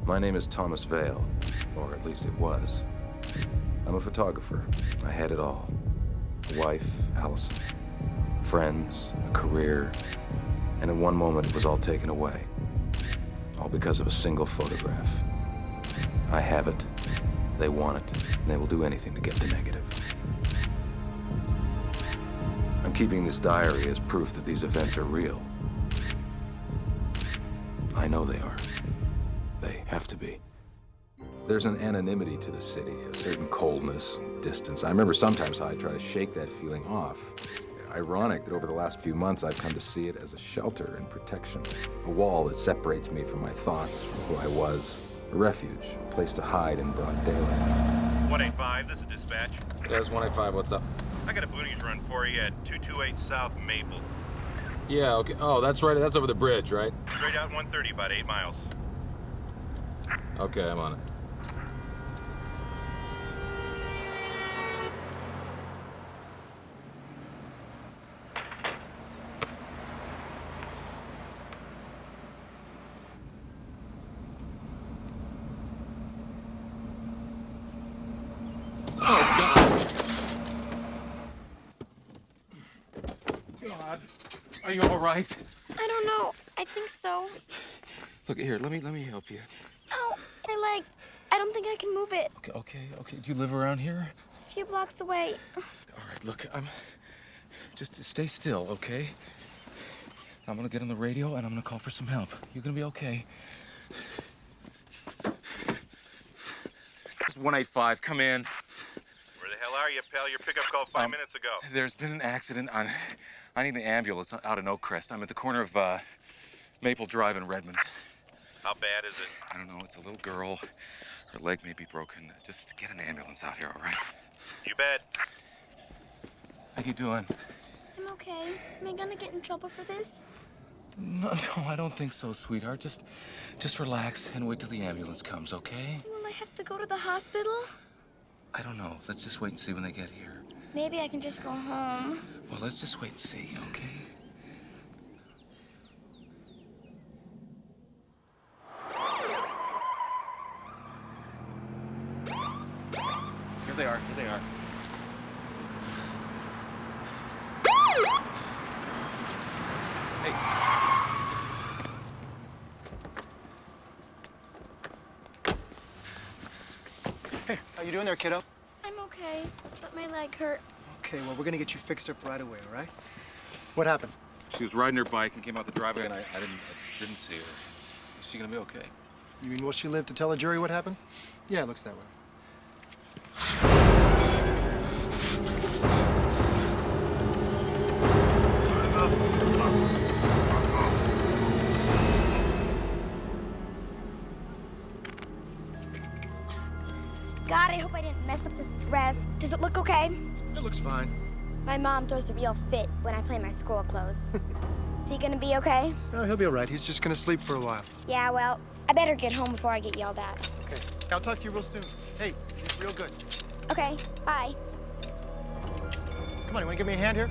My name is Thomas Vale, or at least it was. I'm a photographer. I had it all. A wife, Allison. Friends, a career, and in one moment it was all taken away. All because of a single photograph. I have it, they want it, and they will do anything to get the negative. I'm keeping this diary as proof that these events are real. I know they are. They have to be. There's an anonymity to the city, a certain coldness, distance. I remember sometimes how I try to shake that feeling off. It's ironic that over the last few months I've come to see it as a shelter and protection. A wall that separates me from my thoughts, from who I was. A refuge, a place to hide in broad daylight. 185, this is dispatch. Des, 185, what's up? I got a boonies run for you at 228 South Maple. Yeah, okay. Oh, that's right. That's over the bridge, right? Straight out 130, about 8 miles. Okay, I'm on it. God, are you all right? I don't know. I think so. Look here, let me help you. Ow, my leg. I don't think I can move it. Okay. Do you live around here? A few blocks away. All right, look, just stay still, okay? I'm gonna get on the radio and I'm gonna call for some help. You're gonna be okay. This is 185. Come in. Where the hell are you, pal? Your pickup called 5 minutes ago. There's been an accident on. I need an ambulance out in Oakcrest. I'm at the corner of Maple Drive in Redmond. How bad is it? I don't know. It's a little girl. Her leg may be broken. Just get an ambulance out here, all right? You bet. How you doing? I'm okay. Am I gonna get in trouble for this? No, I don't think so, sweetheart. Just relax and wait till the ambulance comes, okay? Will I have to go to the hospital? I don't know. Let's just wait and see when they get here. Maybe I can just go home. Well, let's just wait and see, okay? Here they are. Hey. Hey, how you doing there, kiddo? I'm okay, but my leg hurts. Okay, well, we're gonna get you fixed up right away, all right? What happened? She was riding her bike and came out the driveway, and I just didn't see her. Is she gonna be okay? You mean, will she live to tell a jury what happened? Yeah, it looks that way. God, I hope I didn't mess up this dress. Does it look okay? It looks fine. My mom throws a real fit when I play my school clothes. Is he gonna be okay? No, he'll be all right. He's just gonna sleep for a while. Yeah, well, I better get home before I get yelled at. Okay, I'll talk to you real soon. Hey, he's real good. Okay, bye. Come on, you wanna give me a hand here?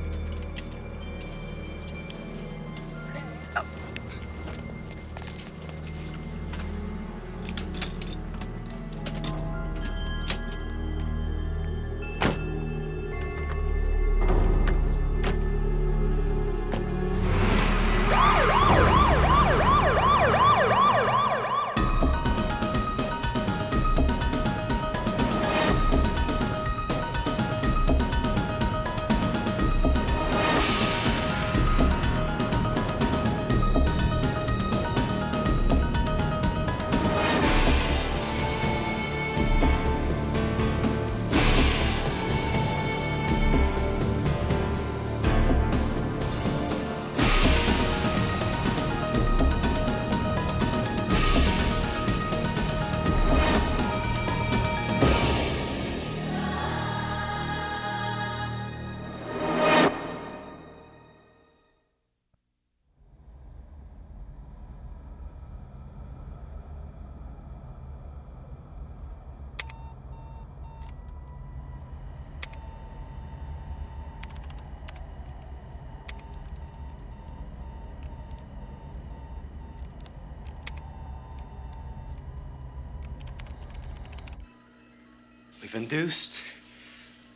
We've induced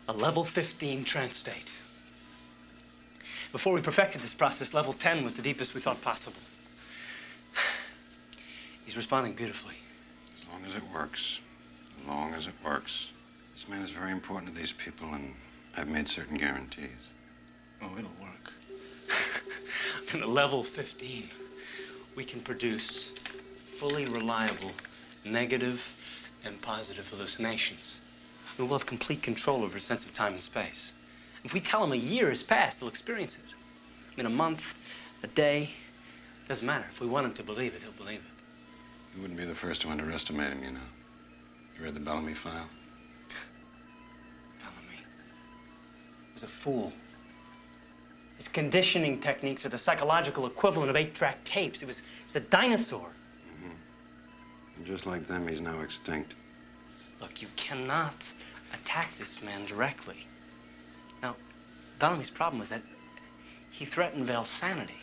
a level 15 trance state. Before we perfected this process, level 10 was the deepest we thought possible. He's responding beautifully. As long as it works. As long as it works. This man is very important to these people, and I've made certain guarantees. Oh, it'll work. And at level 15, we can produce fully reliable negative and positive hallucinations. We'll have complete control over his sense of time and space. If we tell him a year has passed, he'll experience it. In a month, a day, doesn't matter. If we want him to believe it, he'll believe it. You wouldn't be the first to underestimate him, you know. You read the Bellamy file? Bellamy was a fool. His conditioning techniques are the psychological equivalent of 8-track tapes. He was a dinosaur. Mm-hmm. And just like them, he's now extinct. Look, you cannot attack this man directly. Now, Bellamy's problem was that he threatened Vale's sanity.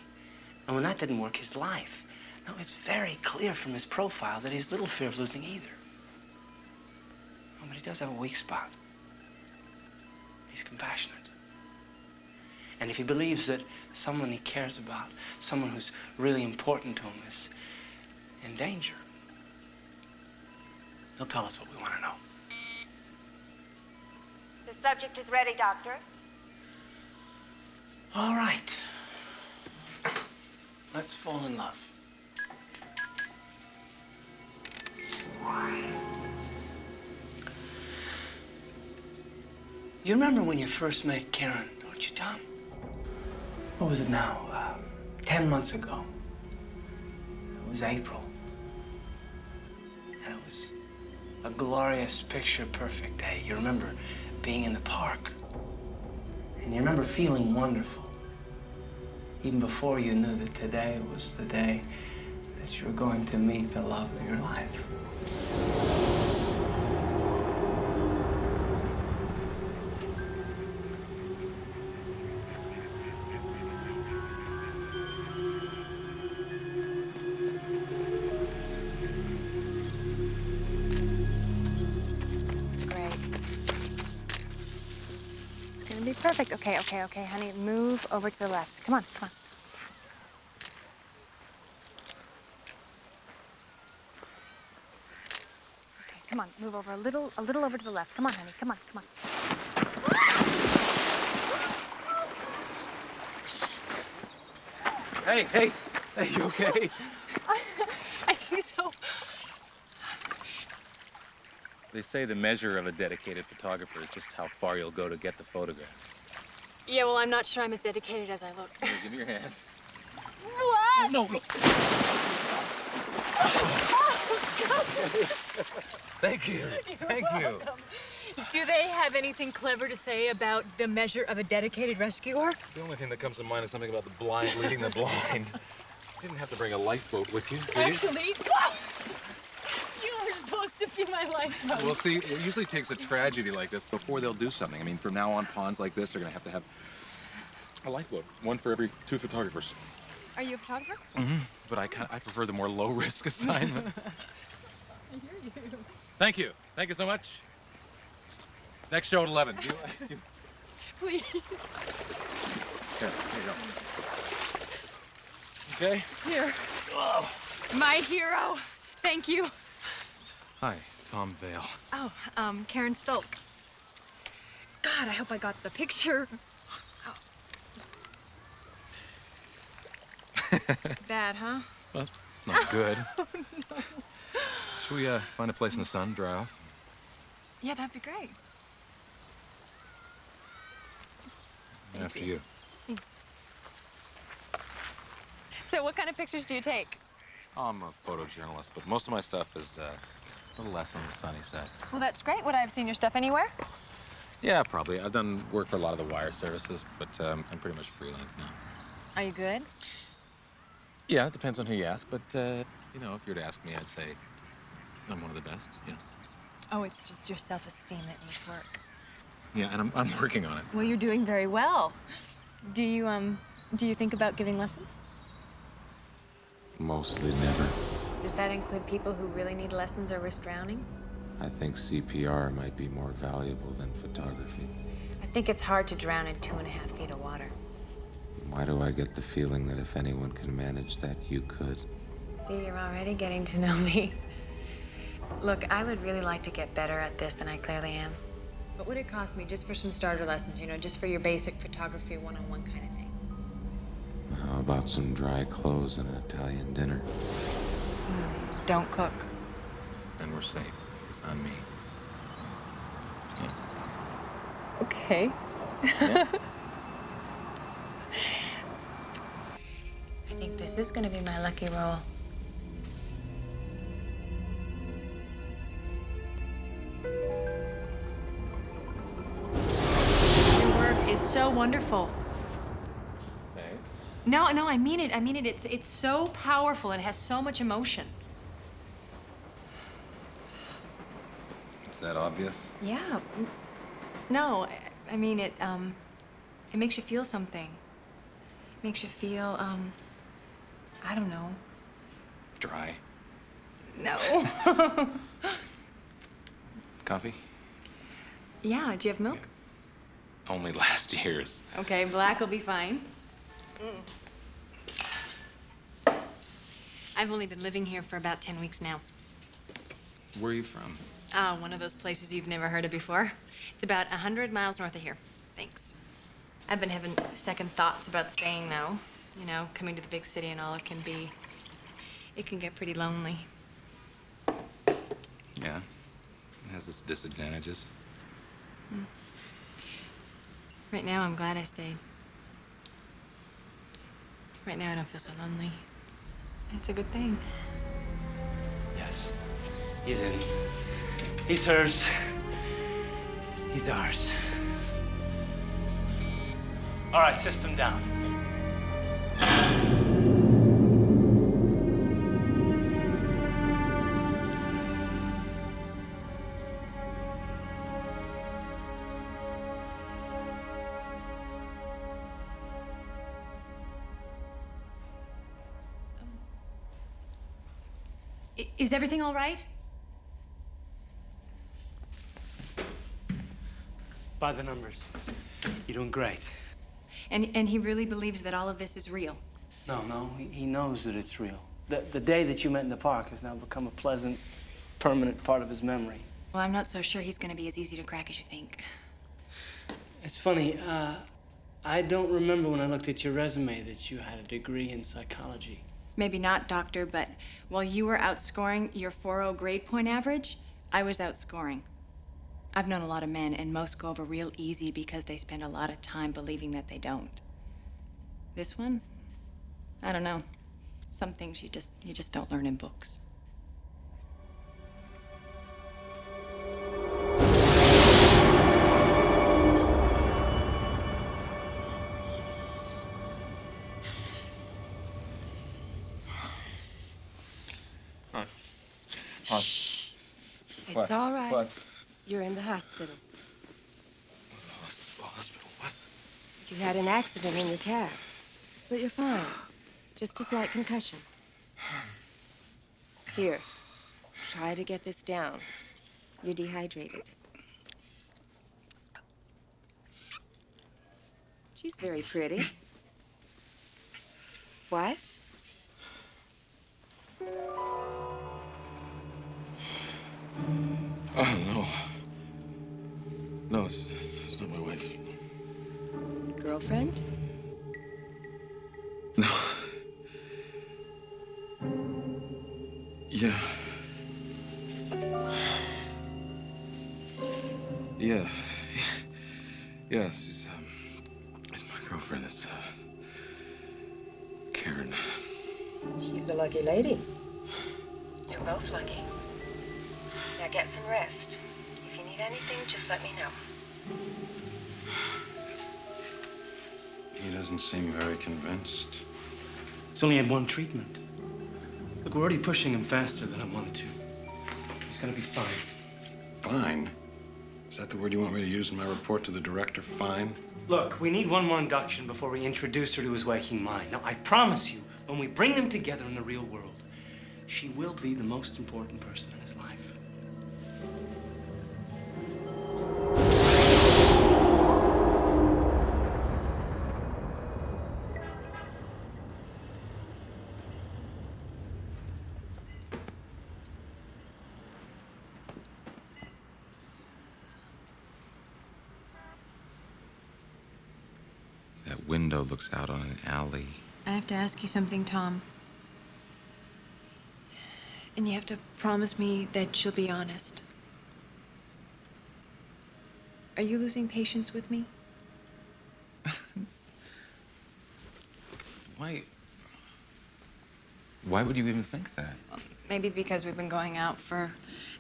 And when that didn't work, his life. Now, it's very clear from his profile that he's little fear of losing either. Oh, but he does have a weak spot. He's compassionate. And if he believes that someone he cares about, someone who's really important to him is in danger, he'll tell us what we want to know. The subject is ready, Doctor. All right. Let's fall in love. You remember when you first met Karin, don't you, Tom? What was it now? 10 months ago. It was April. And it was a glorious, picture-perfect day. You remember being in the park. And you remember feeling wonderful. Even before you knew that today was the day that you were going to meet the love of your life. Perfect. Okay, honey. Move over to the left. Come on. Okay, come on. Move over a little over to the left. Come on, honey. Come on. Hey, you okay? I think so. They say the measure of a dedicated photographer is just how far you'll go to get the photograph. Yeah, well, I'm not sure I'm as dedicated as I look. Here, give me your hand. What? No. Thank you. Thank you. Do they have anything clever to say about the measure of a dedicated rescuer? The only thing that comes to mind is something about the blind leading the blind. You didn't have to bring a lifeboat with you, did you? Actually, you were supposed to be my lifeboat. Well, see, it usually takes a tragedy like this before they'll do something. I mean, from now on, ponds like this are going to have a lifeboat. One for every 2 photographers. Are you a photographer? Mm-hmm. But I prefer the more low-risk assignments. I hear you. Thank you. Thank you so much. Next show at 11. Please. Here you go. Okay? Here. Oh. My hero. Thank you. Hi, Tom Vale. Oh, Karen Stolk. God, I hope I got the picture. Oh. Bad, huh? Well, it's not good. Oh, no. Should we find a place in the sun, dry off? Yeah, that'd be great. After you. Thanks. So what kind of pictures do you take? I'm a photojournalist, but most of my stuff is a little less on the sunny side. Well, that's great. Would I have seen your stuff anywhere? Yeah, probably. I've done work for a lot of the wire services, but I'm pretty much freelance now. Are you good? Yeah, it depends on who you ask, but, you know, if you were to ask me, I'd say I'm one of the best, yeah. Oh, it's just your self-esteem that needs work. Yeah, and I'm working on it. Well, you're doing very well. Do you think about giving lessons? Mostly never. Does that include people who really need lessons or risk drowning? I think CPR might be more valuable than photography. I think it's hard to drown in 2.5 feet of water. Why do I get the feeling that if anyone can manage that, you could? See, you're already getting to know me. Look, I would really like to get better at this than I clearly am. What would it cost me just for some starter lessons, you know, just for your basic photography one-on-one kind of thing? How about some dry clothes and an Italian dinner? Don't cook. Then we're safe. It's on me. Yeah. Okay. Yeah. I think this is gonna be my lucky roll. Your work is so wonderful. Thanks. No, I mean it. I mean it. It's so powerful. It has so much emotion. Is that obvious? Yeah. No, I mean it makes you feel something. It makes you feel, I don't know. Dry. No. Coffee? Yeah, do you have milk? Only last year's. Okay, black will be fine. I've only been living here for about 10 weeks now. Where are you from? Ah, one of those places you've never heard of before. It's about 100 miles north of here. Thanks. I've been having second thoughts about staying now. You know, coming to the big city and all, it can get pretty lonely. Yeah. It has its disadvantages. Right now, I'm glad I stayed. Right now, I don't feel so lonely. It's a good thing. Yes. He's in. He's hers. He's ours. All right, system down. Is everything all right? By the numbers. You're doing great. And he really believes that all of this is real. No, he knows that it's real. The day that you met in the park has now become a pleasant, permanent part of his memory. Well, I'm not so sure he's gonna be as easy to crack as you think. It's funny, I don't remember when I looked at your resume that you had a degree in psychology. Maybe not, Doctor, but while you were outscoring your 4.0 grade point average, I was outscoring. I've known a lot of men, and most go over real easy because they spend a lot of time believing that they don't. This one? I don't know. Some things you just don't learn in books. It's all right. What? You're in the hospital. Hospital, what? You had an accident in your cab. But you're fine. Just a slight concussion. Here, try to get this down. You're dehydrated. She's very pretty. Wife? Oh, no. No, it's not my wife. Girlfriend? No. Yeah. Yeah. Yes, it's my girlfriend. It's, Karin. She's a lucky lady. You're both lucky. Now get some rest. If you need anything, just let me know. He doesn't seem very convinced. He's only had one treatment. Look, we're already pushing him faster than I wanted to. He's gonna be fine. Fine? Is that the word you want me to use in my report to the director? Fine? Look, we need one more induction before we introduce her to his waking mind. Now, I promise you, when we bring them together in the real world, she will be the most important person in his life. window looks out on an alley. I have to ask you something, Tom. And you have to promise me that you'll be honest. Are you losing patience with me? Why would you even think that? Well, maybe because we've been going out for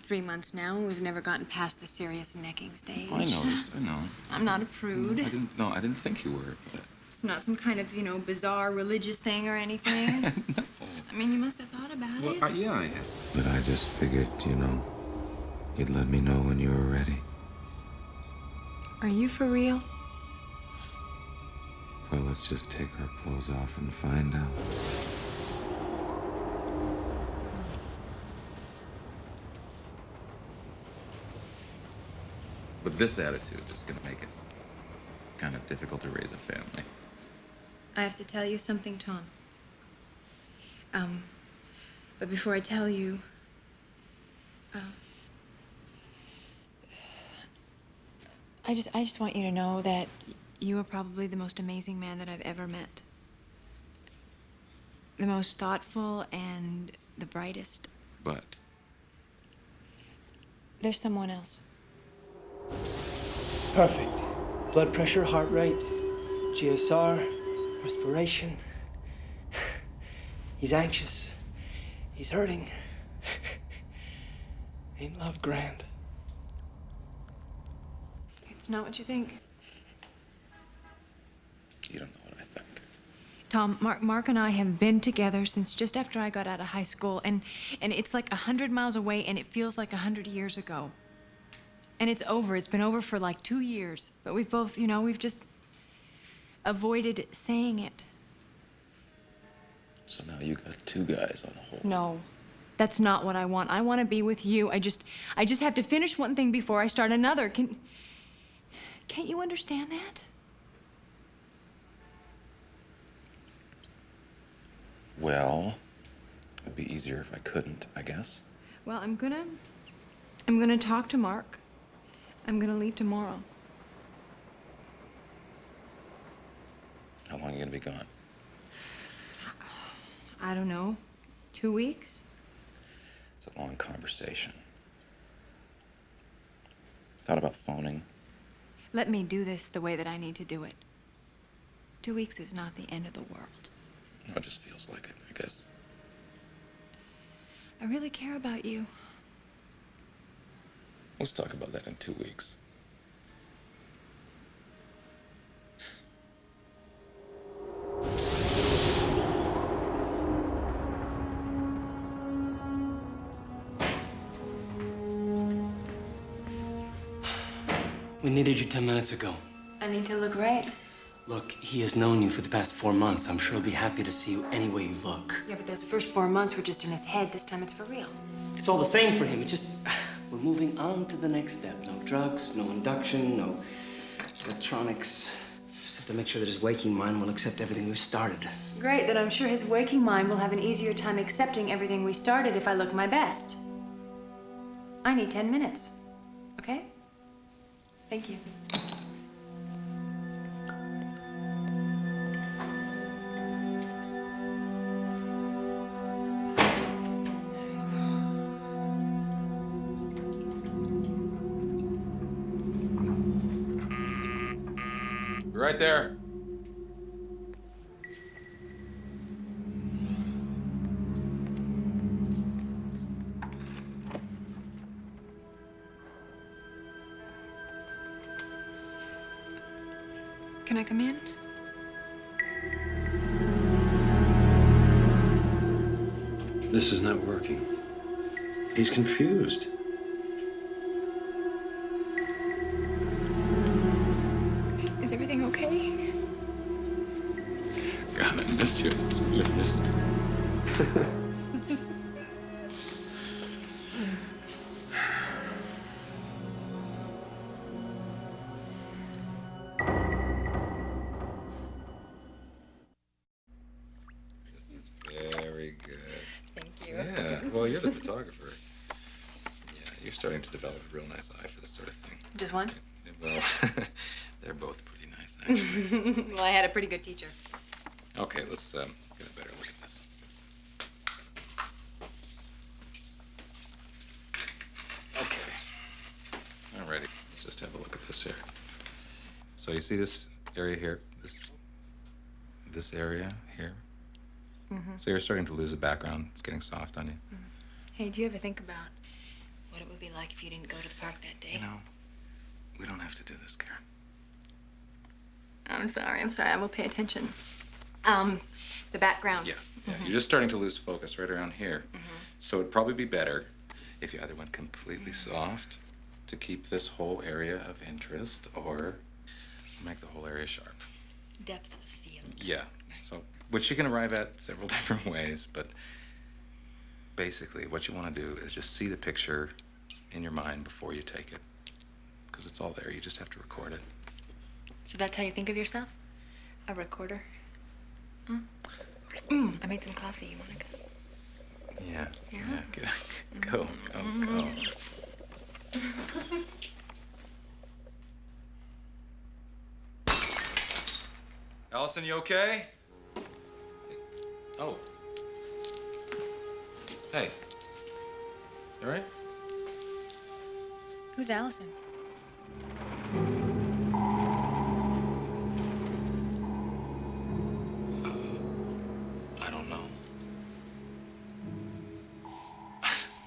3 months now, and we've never gotten past the serious necking stage. I noticed, I know. I'm not a prude. I didn't think you were. But... It's not some kind of, bizarre religious thing or anything. No. I mean, you must have thought about it. Yeah, I have. But I just figured, you'd let me know when you were ready. Are you for real? Well, let's just take our clothes off and find out. But this attitude is going to make it kind of difficult to raise a family. I have to tell you something, Tom. But before I tell you, I just want you to know that you are probably the most amazing man that I've ever met. The most thoughtful and the brightest. But there's someone else. Perfect. Blood pressure, heart rate, GSR, respiration. He's anxious. He's hurting. Ain't love grand? It's not what you think. you don't know what I think. Tom, Mark and I have been together since just after I got out of high school, and it's like 100 miles away, and it feels like 100 years ago. And it's over. It's been over for like 2 years. But we've both, we've just avoided saying it. So now you got two guys on the whole. No, that's not what I want. I want to be with you. I just have to finish one thing before I start another. Can't you understand that? Well, it'd be easier if I couldn't, I guess. Well, I'm gonna talk to Mark. I'm gonna leave tomorrow. How long are you gonna be gone? I don't know. 2 weeks? It's a long conversation. Thought about phoning? Let me do this the way that I need to do it. 2 weeks is not the end of the world. No, it just feels like it, I guess. I really care about you. Let's talk about that in 2 weeks. We needed you 10 minutes ago. I need to look right. Look, he has known you for the past 4 months. I'm sure he'll be happy to see you any way you look. Yeah, but those first 4 months were just in his head. This time it's for real. It's all the same for him. It's just, we're moving on to the next step. No drugs, no induction, no electronics. Just have to make sure that his waking mind will accept everything we've started. Great, then I'm sure his waking mind will have an easier time accepting everything we started if I look my best. I need 10 minutes, okay? Thank you. You're right there. Can I come in? This is not working. He's confused. Is everything okay? God, I missed you. I missed you. This is very good. Thank you. Yeah, well, you're the photographer. Yeah, you're starting to develop a real nice eye for this sort of thing. Just one? Well, they're both pretty nice, Well, I had a pretty good teacher. Okay, let's get a better look at this. Okay. Alrighty, let's just have a look at this here. So you see this area here? This area here? So you're starting to lose the background. It's getting soft on you. Hey, do you ever think about what it would be like if you didn't go to the park that day? You know, we don't have to do this, Karen. I'm sorry. I will pay attention. The background. Yeah, you're just starting to lose focus right around here. So it'd probably be better if you either went completely soft to keep this whole area of interest or make the whole area sharp. Depth of field. Yeah, so, which you can arrive at several different ways, but basically what you want to do is just see the picture in your mind before you take it. Because it's all there, you just have to record it. So that's how you think of yourself? A recorder? I made some coffee. You want to go? Yeah. Yeah? Go. Allison, you okay? Oh. Hey. You all right? Who's Allison? I don't know.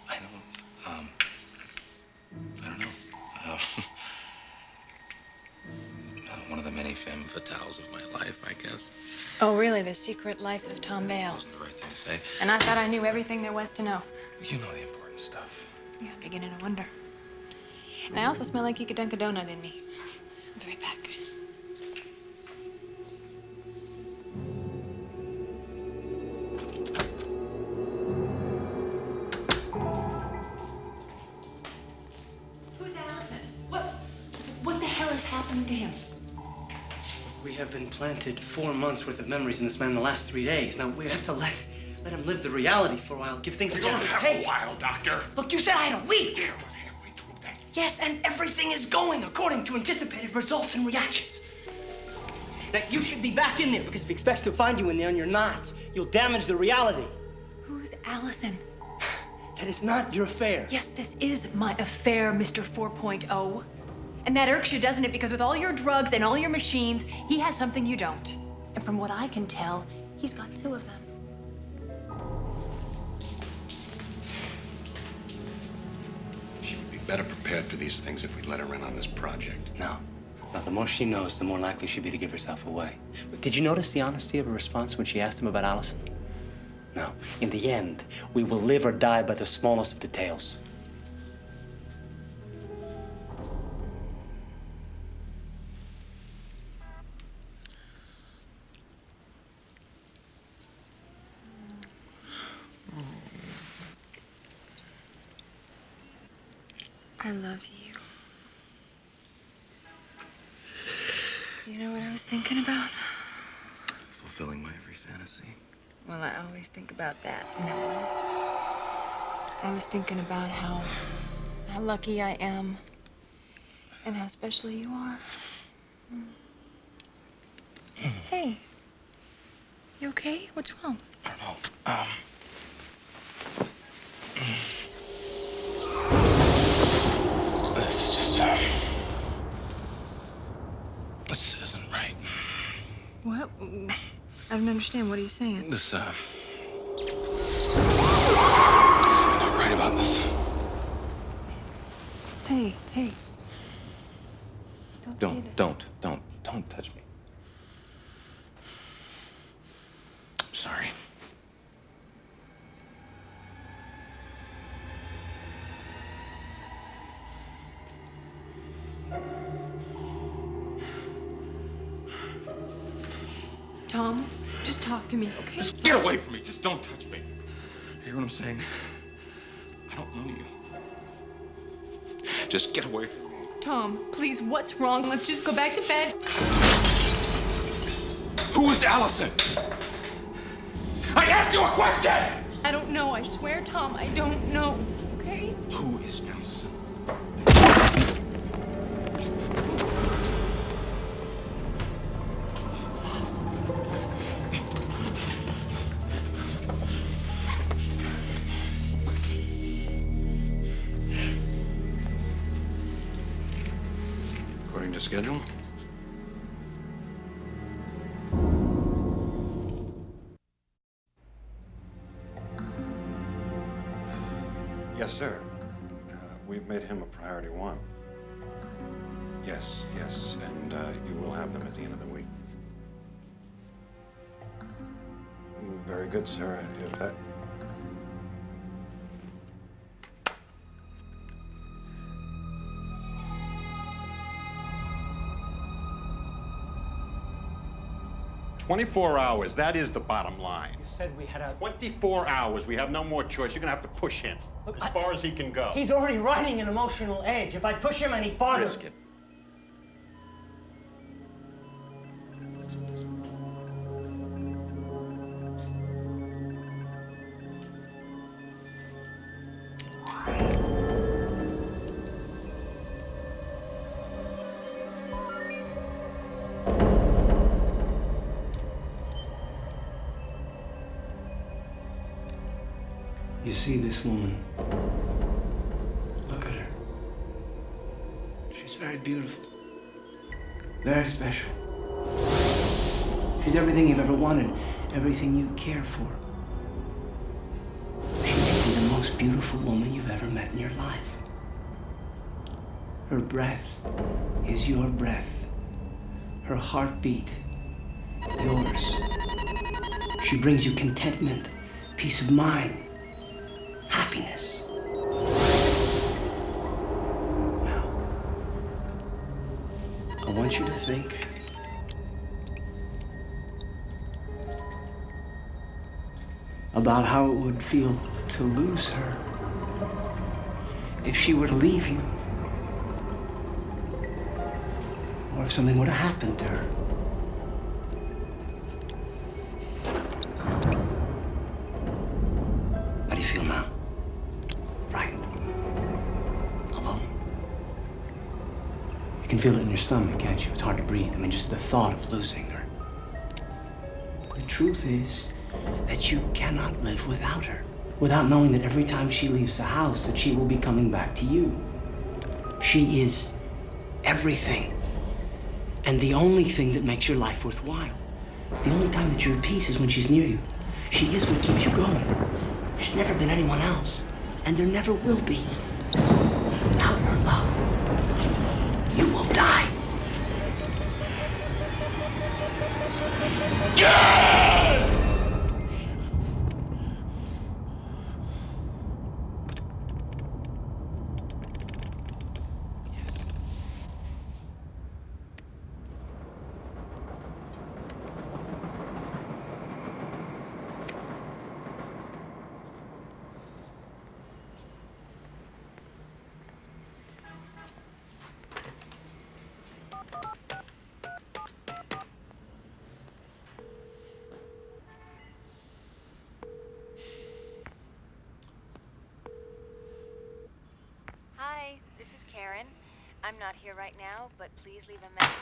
I don't know. One of the many femme fatales of my life, I guess. Oh, really? The Secret Life of Tom Vale. Wasn't the right thing to say. And I thought I knew everything there was to know. You know the important stuff. Yeah, I'm beginning to wonder. And I also smell like you could dunk a donut in me. I'll be right back. Who's Allison? What the hell is happening to him? We have implanted 4 months worth of memories in this man in the last 3 days. Now, we have to let him live the reality for a while, give things a chance to take. A while, Doctor. Look, you said I had a week. We're halfway through that. Yes, and everything is going according to anticipated results and reactions. Now, you should be back in there, because if he expects to find you in there and you're not, you'll damage the reality. Who's Allison? That is not your affair. Yes, this is my affair, Mr. 4.0. And that irks you, doesn't it? Because with all your drugs and all your machines, he has something you don't. And from what I can tell, he's got 2 of them. She would be better prepared for these things if we let her in on this project. No. Now, the more she knows, the more likely she'd be to give herself away. But did you notice the honesty of her response when she asked him about Allison? No. In the end, we will live or die by the smallest of details. I love you. You know what I was thinking about? Fulfilling my every fantasy. Well, I always think about that. No. I was thinking about how lucky I am and how special you are. Hey, you okay? What's wrong? I don't know. This is just, this isn't right. What? I don't understand. What are you saying? This, I'm not right about this. Hey. Don't touch me. I'm sorry. Tom, just talk to me, okay? Get away from me. Just don't touch me. Hear what I'm saying? I don't know you. Just get away from me. Tom, please, what's wrong? Let's just go back to bed. Who is Allison? I asked you a question! I don't know, I swear, Tom, I don't know, okay? Who is Allison? According to schedule? Yes, sir. We've made him a priority one. Yes, and you will have them at the end of the week. Very good, sir. If that... "24 hours, that is the bottom line. You said we had a... 24 hours, we have no more choice. You're gonna have to push him Look, as far as he can go. He's already riding an emotional edge. If I push him any farther... Risk it. You see this woman? Look at her. She's very beautiful. Very special. She's everything you've ever wanted, everything you care for. She may be the most beautiful woman you've ever met in your life. Her breath is your breath. Her heartbeat, yours. She brings you contentment, peace of mind, happiness. Now, I want you to think about how it would feel to lose her if she were to leave you, or if something were to happen to her. How do you feel now? Frightened? Alone? You can feel it in your stomach, can't you? It's hard to breathe. I mean, just the thought of losing her. The truth is that you cannot live without her, without knowing that every time she leaves the house, that she will be coming back to you. She is everything, and the only thing that makes your life worthwhile. The only time that you're at peace is when she's near you. She is what keeps you going. There's never been anyone else, and there never will be. Without her love, you will die. Hi, this is Karin. I'm not here right now, but please leave a message.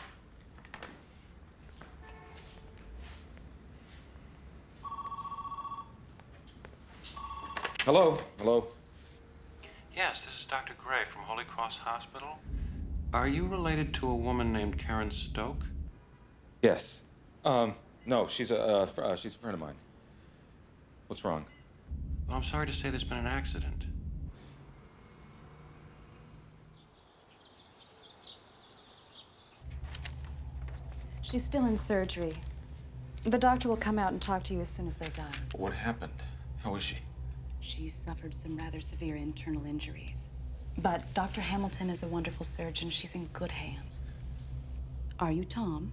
Hello? Hello? Yes, this is Dr. Gray from Holy Cross Hospital. Are you related to a woman named Karen Stoke? Yes. No, she's a friend of mine. What's wrong? Well, I'm sorry to say there's been an accident. She's still in surgery. The doctor will come out and talk to you as soon as they're done. What happened? How is she? She's suffered some rather severe internal injuries. But Dr. Hamilton is a wonderful surgeon. She's in good hands. Are you Tom?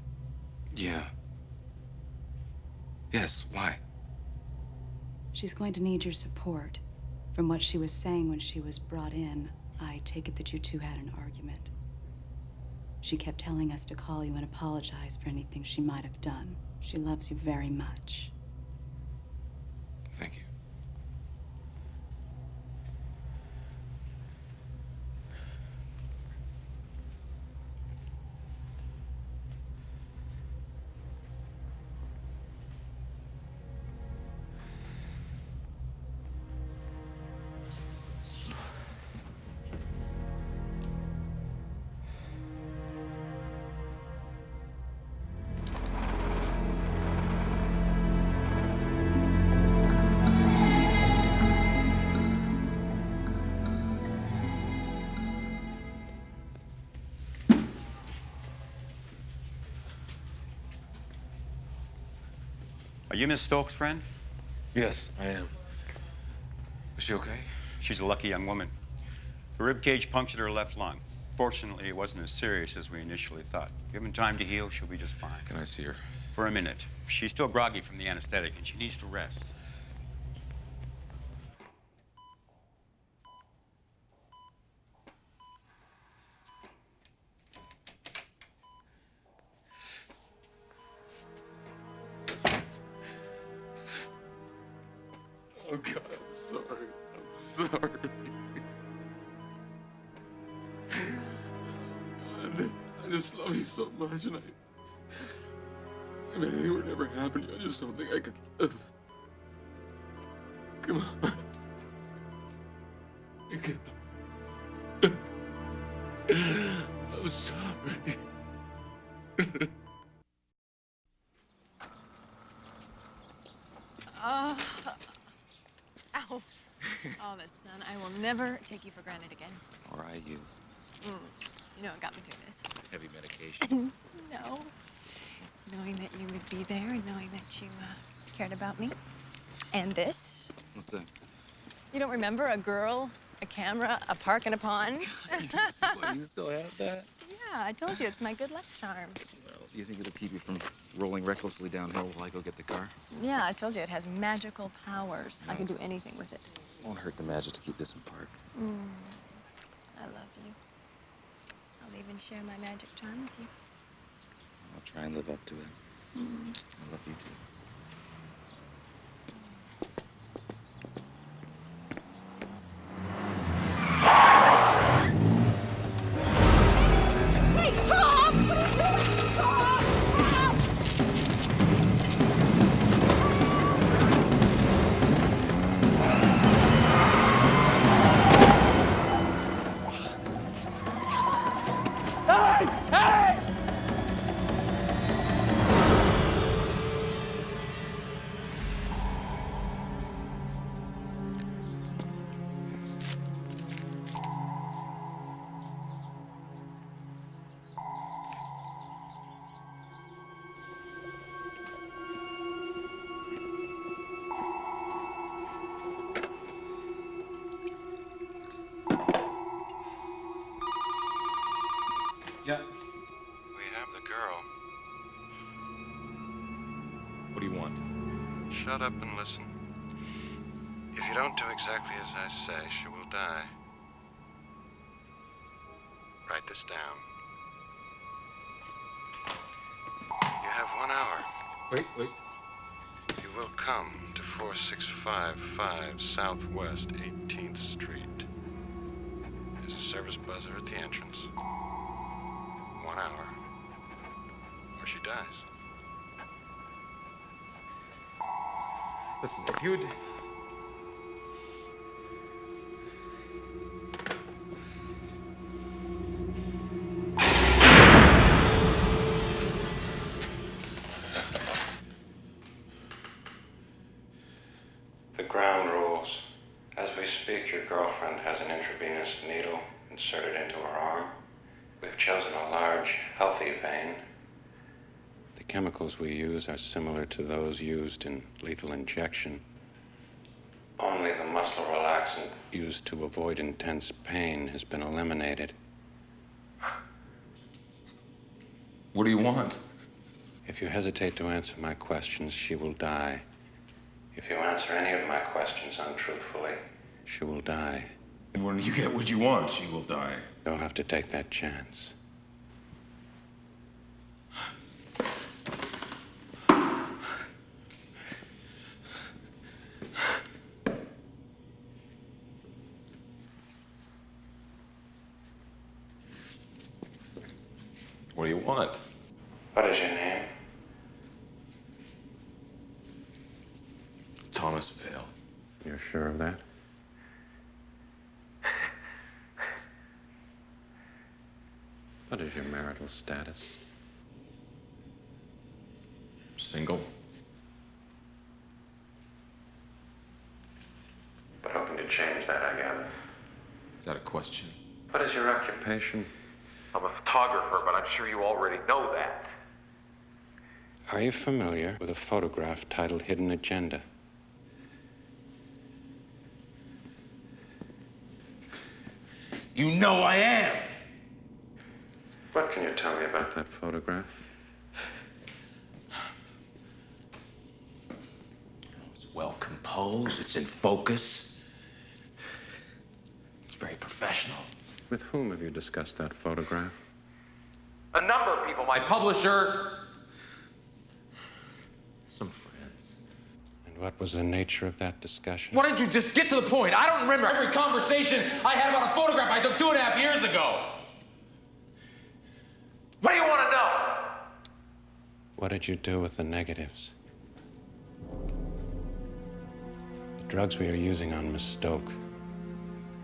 Yeah. Yes, why? She's going to need your support. From what she was saying when she was brought in, I take it that you two had an argument. She kept telling us to call you and apologize for anything she might have done. She loves you very much. Thank you. Are you Miss Stokes' friend? Yes, I am. Is she okay? She's a lucky young woman. Her rib cage punctured her left lung. Fortunately, it wasn't as serious as we initially thought. Given time to heal, she'll be just fine. Can I see her? For a minute. She's still groggy from the anesthetic, and she needs to rest. Oh, God, I'm sorry. I'm sorry. I just love you so much, and I mean, anything would never happen to you. I just don't think I could live. Come on. I'm sorry. Oh. Ow. Oh, the sun. I will never take you for granted again. Or are you? You know what got me through this? Heavy medication. No. Knowing that you would be there and knowing that you cared about me. And this. What's that? You don't remember a girl, a camera, a park, and a pond? What, you still have that? Yeah, I told you, it's my good luck charm. Well, do you think it'll keep you from rolling recklessly downhill while I go get the car? Yeah, I told you, it has magical powers. I can do anything with it. Won't hurt the magic to keep this in park. I love you. I'll even share my magic charm with you. I'll try and live up to it. I love you too. Hey, Tom! What are you doing? Tom! Hey! Hey! Yeah. We have the girl. What do you want? Shut up and listen. If you don't do exactly as I say, she will die. Write this down. You have 1 hour. Wait. You will come to 4655 Southwest 18th Street. There's a service buzzer at the entrance. 1 hour, or she dies. Listen, if you'd... The ground rules. As we speak, your girlfriend has an intravenous needle inserted into her arm. We've chosen a large, healthy vein. The chemicals we use are similar to those used in lethal injection. Only the muscle relaxant used to avoid intense pain has been eliminated. What do you want? If you hesitate to answer my questions, she will die. If you answer any of my questions untruthfully, she will die. And when you get what you want, she will die. You'll have to take that chance. What do you want? What is your name? Thomas Vale. You're sure of that? What is your marital status? Single. But hoping to change that, I gather. Is that a question? What is your occupation? I'm a photographer, but I'm sure you already know that. Are you familiar with a photograph titled Hidden Agenda? You know I am! What can you tell me about that photograph? It's well composed, it's in focus. It's very professional. With whom have you discussed that photograph? A number of people, my publisher, some friends. And what was the nature of that discussion? Why don't you just get to the point? I don't remember every conversation I had about a photograph I took 2.5 years ago. What do you want to know? What did you do with the negatives? The drugs we are using on Miss Stoke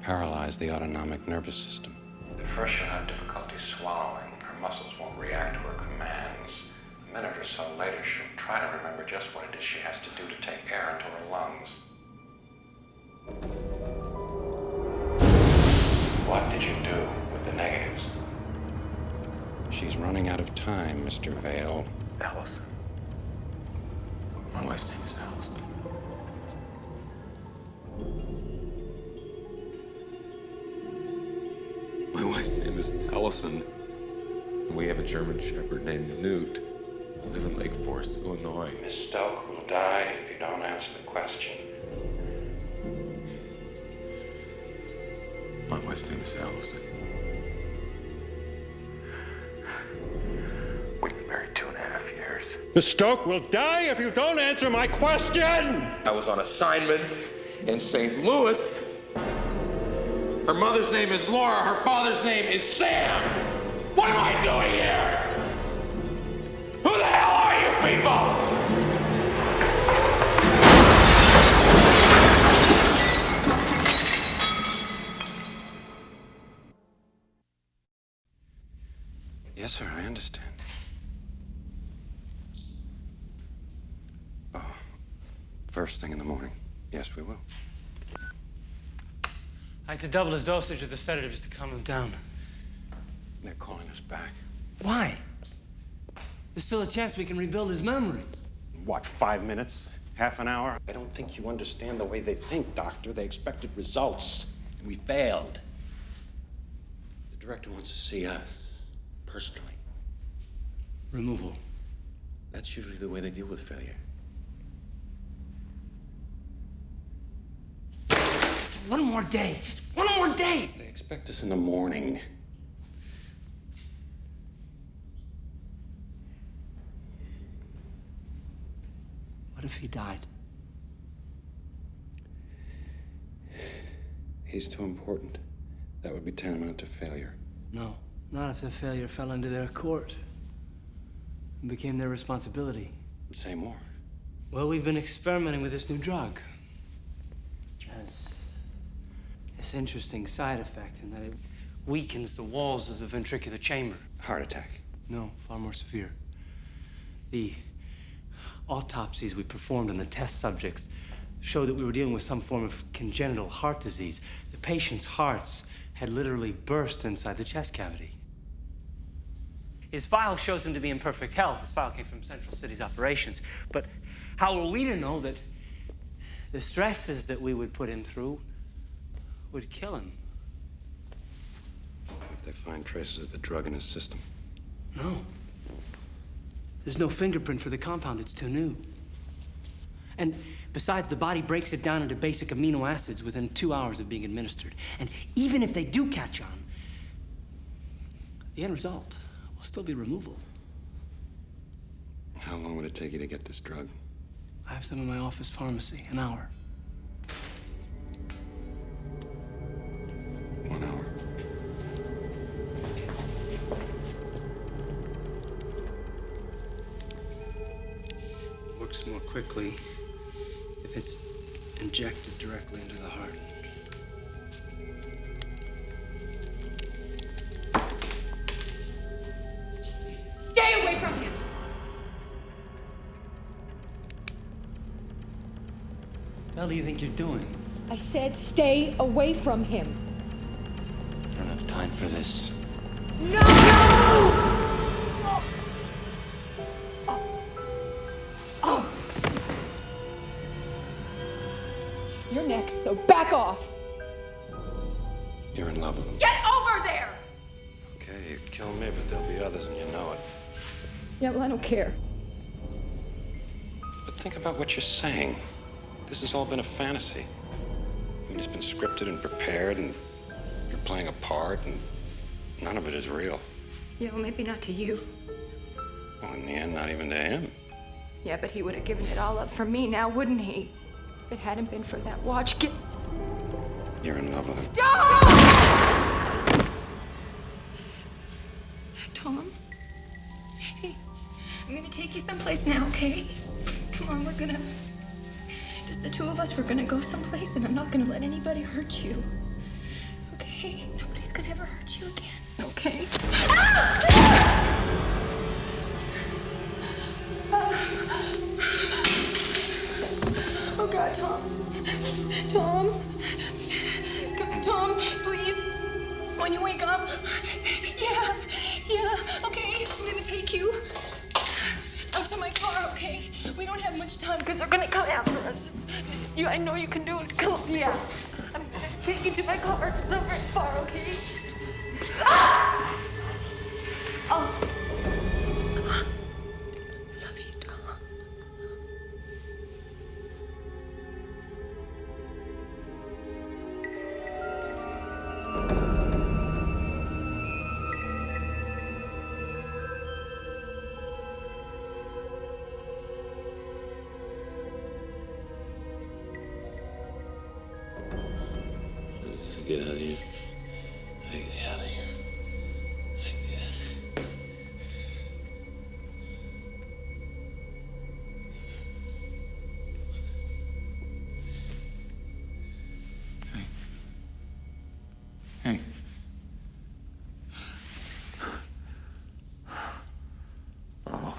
paralyze the autonomic nervous system. At first she'll have difficulty swallowing. Her muscles won't react to her commands. A minute or so later, she'll try to remember just what it is she has to do to take air into her lungs. What did you do with the negatives? She's running out of time, Mr. Vale. Allison. My wife's name is Allison. My wife's name is Allison. We have a German Shepherd named Newt. I live in Lake Forest, Illinois. Miss Stoke will die if you don't answer the question. My wife's name is Allison. We've been married 2.5 years. Miss Stoke will die if you don't answer my question! I was on assignment in St. Louis. Her mother's name is Laura. Her father's name is Sam. What am I doing here? Who the hell are you people? Yes, sir, I understand. Oh, first thing in the morning. Yes, we will. I had to double his dosage of the sedative just to calm him down. They're calling us back. Why? There's still a chance we can rebuild his memory. What, 5 minutes? Half an hour? I don't think you understand the way they think, Doctor. They expected results, and we failed. The director wants to see us, personally. Removal. That's usually the way they deal with failure. Just one more day. Just one more day. They expect us in the morning. What if he died? He's too important. That would be tantamount to failure. No, not if the failure fell into their court and became their responsibility. Say more. Well, we've been experimenting with this new drug. It has this interesting side effect in that it weakens the walls of the ventricular chamber. Heart attack. No, far more severe. The autopsies we performed on the test subjects showed that we were dealing with some form of congenital heart disease. The patient's hearts had literally burst inside the chest cavity. His file shows him to be in perfect health. His file came from Central City's operations. But how were we to know that the stresses that we would put him through would kill him? If they find traces of the drug in his system. No. There's no fingerprint for the compound. It's too new. And besides, the body breaks it down into basic amino acids within 2 hours of being administered. And even if they do catch on, the end result will still be removal. How long would it take you to get this drug? I have some in my office pharmacy. An hour. 1 hour. Works more quickly if it's injected directly into the heart. Stay away from him! What the hell do you think you're doing? I said stay away from him. I don't have time for this. No! sex, so back off. You're in love with him. Get over there! Okay, you kill me, but there'll be others and you know it. Yeah, well, I don't care. But think about what you're saying. This has all been a fantasy. I mean, it's been scripted and prepared, and you're playing a part, and none of it is real. Yeah, well, maybe not to you. Well, in the end, not even to him. Yeah, but he would have given it all up for me now, wouldn't he? If it hadn't been for that watch. You're in love with him. Tom? Hey, I'm gonna take you someplace now, okay? Come on, just the two of us, we're gonna go someplace, and I'm not gonna let anybody hurt you. Okay? Nobody's gonna ever hurt you again, okay? Oh God, Tom. Tom. Tom, please. When you wake up. Yeah, okay. I'm gonna take you out to my car, okay? We don't have much time because they're gonna come after us. I know you can do it. Come on, yeah. I'm gonna take you to my car. It's not very far, okay? Ah! Oh. Get out of here. Get out of here. Hey. Oh.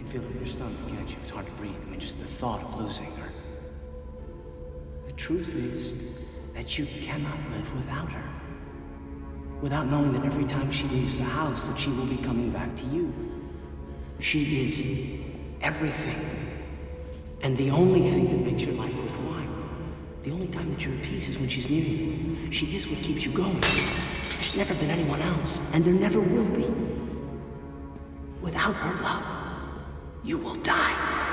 Feel it in your stomach, can't you? It's hard to breathe. I mean, just the thought of losing her. The truth is that you cannot live without her. Without knowing that every time she leaves the house, that she will be coming back to you. She is everything. And the only thing that makes your life worthwhile, the only time that you're at peace is when she's near you. She is what keeps you going. There's never been anyone else, and there never will be. Without her love, you will die.